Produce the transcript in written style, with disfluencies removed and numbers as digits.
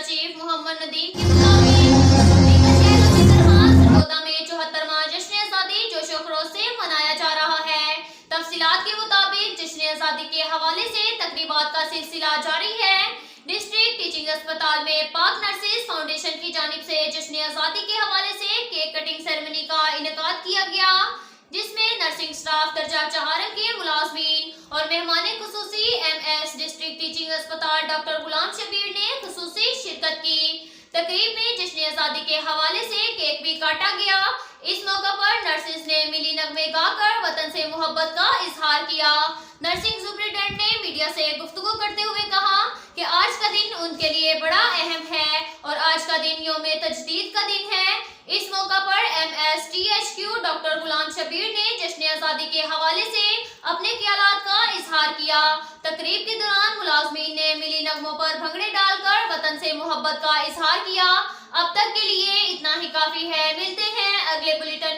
Chief Mohammad Nadeem के मुताबिक सरगोदा में 74वां जश्न आजादी जोशो खरोश से मनाया जा रहा है। तफसीलात के मुताबिक जश्न आजादी के हवाले से तकरीबात का सिलसिला जारी है। डिस्ट्रिक्ट टीचिंग अस्पताल में पाक नर्सेज फाउंडेशन की जानिब से जश्न आजादी के हवाले से केक कटिंग सेरेमनी का इनेकाद किया गया, जिसमें नर्सिंग स्टाफ दर्जा 4 के मुलाजमीन और मेहमान खुसूसी MS डिस्ट्रिक्ट टीचिंग अस्पताल डॉक्टर गुलाम शबीर ने खुसूसी शिरकत की। तकरीब में जश्न आजादी के हवाले से केक भी काटा गया। इस मौका पर नर्सेज ने मिली नगमे गाकर वतन से मोहब्बत का इजहार किया। नर्सिंग सुपरिटेंडेंट ने मीडिया से गुफ्तगू करते हुए कहा कि आज का दिन उनके लिए बड़ा अहम है और आज का दिन यौम तजदीद का दिन है। इस मौका पर MS THQ डॉक्टर गुलाम शबीर ने जश्न आजादी के हवाले से अपने ख्यालात का इजहार किया। तकरीब के दौरान मुलाजमीन ने मिली नगमों पर भंगड़े डालकर वतन से मोहब्बत का इजहार किया। अब तक के लिए इतना ही काफी है। मिलते हैं अगले बुलेटिन